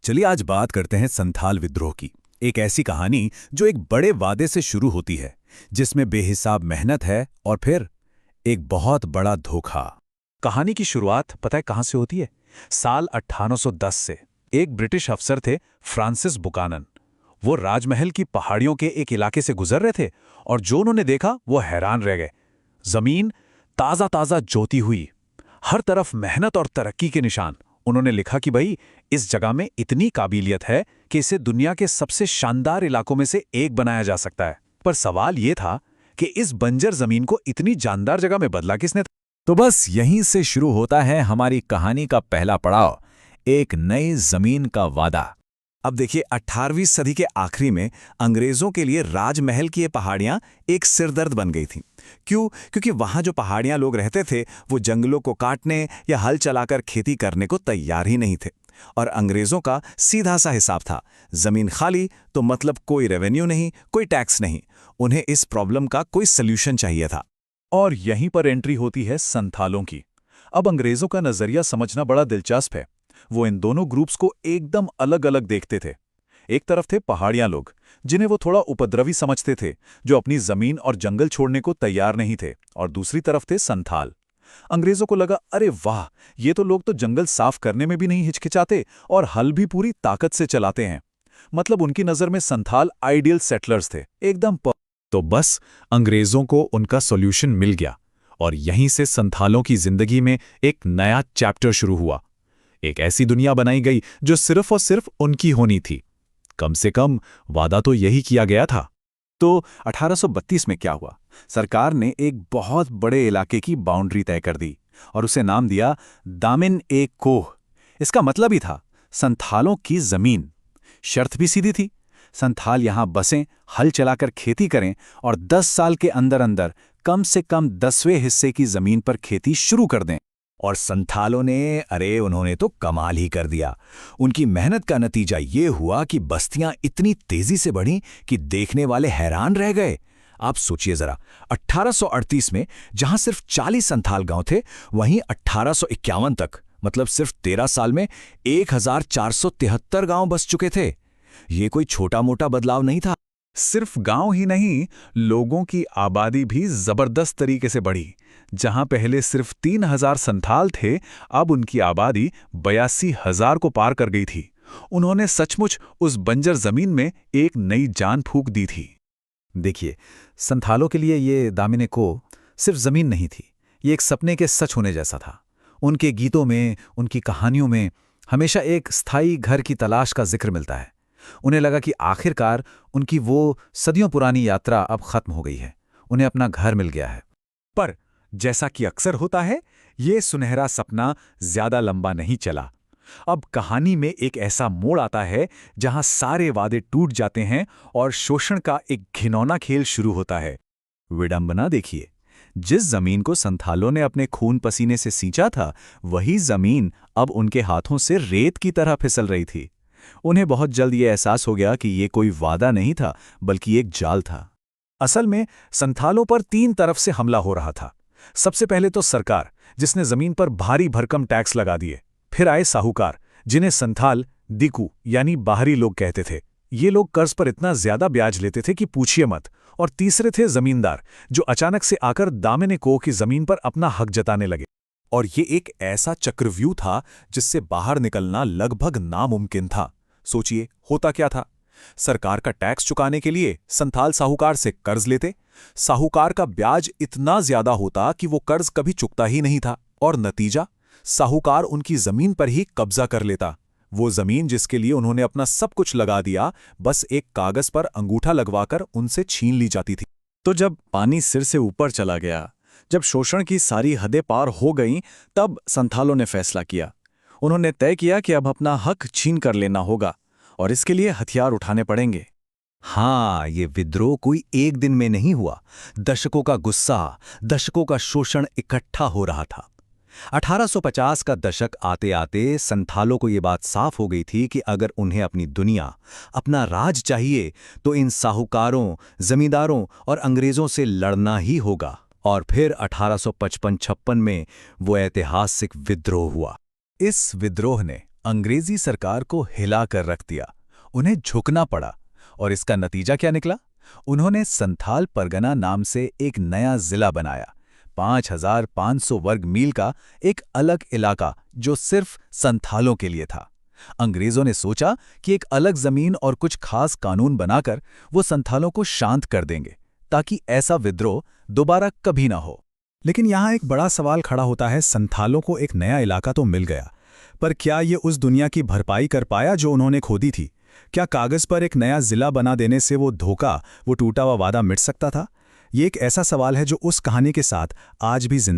चलिए आज बात करते हैं संथाल विद्रोह की। एक ऐसी कहानी जो एक बड़े वादे से शुरू होती है, जिसमें बेहिसाब मेहनत है और फिर एक बहुत बड़ा धोखा। कहानी की शुरुआत पता है कहां से होती है? साल 1810 से। एक ब्रिटिश अफसर थे फ्रांसिस बुकानन। वो राजमहल की पहाड़ियों के एक इलाके से गुजर रहे थे और जो उन्होंने देखा वो हैरान रह गए। जमीन ताजा ताजा जोती हुई, हर तरफ मेहनत और तरक्की के निशान। उन्होंने लिखा कि भाई, इस जगह में इतनी काबिलियत है कि इसे दुनिया के सबसे शानदार इलाकों में से एक बनाया जा सकता है। पर सवाल यह था कि इस बंजर जमीन को इतनी जानदार जगह में बदला किसने? तो बस यहीं से शुरू होता है हमारी कहानी का पहला पड़ाव, एक नई जमीन का वादा। अब देखिए, 18वीं सदी के आखिरी में अंग्रेजों के लिए राजमहल की ये पहाड़ियां एक सिरदर्द बन गई थीं। क्यों? क्योंकि वहां जो पहाड़ियां लोग रहते थे वो जंगलों को काटने या हल चलाकर खेती करने को तैयार ही नहीं थे। और अंग्रेजों का सीधा सा हिसाब था, जमीन खाली तो मतलब कोई रेवेन्यू नहीं, कोई टैक्स नहीं। उन्हें इस प्रॉब्लम का कोई सल्यूशन चाहिए था। और यहीं पर एंट्री होती है संथालों की। अब अंग्रेजों का नजरिया समझना बड़ा दिलचस्प है। वो इन दोनों ग्रुप्स को एकदम अलग अलग देखते थे। एक तरफ थे पहाड़ियां लोग, जिन्हें वो थोड़ा उपद्रवी समझते थे, जो अपनी जमीन और जंगल छोड़ने को तैयार नहीं थे। और दूसरी तरफ थे संथाल। अंग्रेजों को लगा, अरे वाह, ये तो लोग तो जंगल साफ करने में भी नहीं हिचकिचाते और हल भी पूरी ताकत से चलाते हैं। मतलब उनकी नजर में संथाल आइडियल सेटलर्स थे, एकदम तो बस अंग्रेजों को उनका सॉल्यूशन मिल गया और यहीं से संथालों की जिंदगी में एक नया चैप्टर शुरू हुआ। एक ऐसी दुनिया बनाई गई जो सिर्फ और सिर्फ उनकी होनी थी। कम से कम वादा तो यही किया गया था। तो 1832 में क्या हुआ? सरकार ने एक बहुत बड़े इलाके की बाउंड्री तय कर दी और उसे नाम दिया दामिन ए कोह। इसका मतलब ही था संथालों की जमीन। शर्त भी सीधी थी, संथाल यहां बसें, हल चलाकर खेती करें और 10 साल के अंदर अंदर कम से कम 10वें हिस्से की जमीन पर खेती शुरू कर दें। और संथालों ने, उन्होंने तो कमाल ही कर दिया। उनकी मेहनत का नतीजा ये हुआ कि बस्तियां इतनी तेजी से बढ़ीं कि देखने वाले हैरान रह गए। आप सोचिए जरा, 1838 में जहां सिर्फ 40 संथाल गांव थे, वहीं 1851 तक, मतलब सिर्फ 13 साल में 1473 गांव बस चुके थे। ये कोई छोटा मोटा बदलाव नहीं था। सिर्फ गांव ही नहीं, लोगों की आबादी भी जबरदस्त तरीके से बढ़ी। जहां पहले सिर्फ 3000 संथाल थे, अब उनकी आबादी 82,000 को पार कर गई थी। उन्होंने सचमुच उस बंजर जमीन में एक नई जान फूंक दी थी। देखिए, संथालों के लिए ये दामिने को सिर्फ जमीन नहीं थी, ये एक सपने के सच होने जैसा था। उनके गीतों में, उनकी कहानियों में हमेशा एक स्थायी घर की तलाश का जिक्र मिलता है। उन्हें लगा कि आखिरकार उनकी वो सदियों पुरानी यात्रा अब खत्म हो गई है, उन्हें अपना घर मिल गया है। पर जैसा कि अक्सर होता है, ये सुनहरा सपना ज्यादा लंबा नहीं चला। अब कहानी में एक ऐसा मोड़ आता है जहां सारे वादे टूट जाते हैं और शोषण का एक घिनौना खेल शुरू होता है। विडंबना देखिए, जिस जमीन को संथालों ने अपने खून पसीने से सींचा था, वही जमीन अब उनके हाथों से रेत की तरह फिसल रही थी। उन्हें बहुत जल्द ये एहसास हो गया कि ये कोई वादा नहीं था, बल्कि एक जाल था। असल में संथालों पर 3 तरफ से हमला हो रहा था। सबसे पहले तो सरकार, जिसने जमीन पर भारी भरकम टैक्स लगा दिए। फिर आए साहूकार, जिन्हें संथाल दिकू यानी बाहरी लोग कहते थे। ये लोग कर्ज पर इतना ज्यादा ब्याज लेते थे कि पूछिए मत। और तीसरे थे जमींदार, जो अचानक से आकर दामिने कोह की जमीन पर अपना हक जताने लगे। और ये एक ऐसा चक्रव्यूह था जिससे बाहर निकलना लगभग नामुमकिन था। सोचिए, होता क्या था? सरकार का टैक्स चुकाने के लिए संथाल साहूकार से कर्ज लेते। साहूकार का ब्याज इतना ज्यादा होता कि वो कर्ज कभी चुकता ही नहीं था। और नतीजा, साहूकार उनकी जमीन पर ही कब्जा कर लेता। वो जमीन जिसके लिए उन्होंने अपना सब कुछ लगा दिया, बस एक कागज पर अंगूठा लगवाकर उनसे छीन ली जाती थी। तो जब पानी सिर से ऊपर चला गया, जब शोषण की सारी हदें पार हो गईं, तब संथालों ने फैसला किया। उन्होंने तय किया कि अब अपना हक छीन कर लेना होगा और इसके लिए हथियार उठाने पड़ेंगे। हाँ, ये विद्रोह कोई एक दिन में नहीं हुआ। दशकों का गुस्सा, दशकों का शोषण इकट्ठा हो रहा था। 1850 का दशक आते आते संथालों को ये बात साफ हो गई थी कि अगर उन्हें अपनी दुनिया, अपना राज चाहिए, तो इन साहूकारों, जमींदारों और अंग्रेजों से लड़ना ही होगा। और फिर 1855-56 में वो ऐतिहासिक विद्रोह हुआ। इस विद्रोह ने अंग्रेजी सरकार को हिला कर रख दिया। उन्हें झुकना पड़ा। और इसका नतीजा क्या निकला? उन्होंने संथाल परगना नाम से एक नया जिला बनाया। 5,500 वर्ग मील का एक अलग इलाका जो सिर्फ संथालों के लिए था। अंग्रेजों ने सोचा कि एक अलग जमीन और कुछ खास कानून बनाकर वो संथालों को शांत कर देंगे, ताकि ऐसा विद्रोह दोबारा कभी ना हो। लेकिन यहाँ एक बड़ा सवाल खड़ा होता है। संथालों को एक नया इलाका तो मिल गया, पर क्या ये उस दुनिया की भरपाई कर पाया जो उन्होंने खोदी थी? क्या कागज पर एक नया जिला बना देने से वो धोखा, वो टूटा हुआ वादा मिट सकता था? ये एक ऐसा सवाल है जो उस कहानी के साथ आज भी जिंदा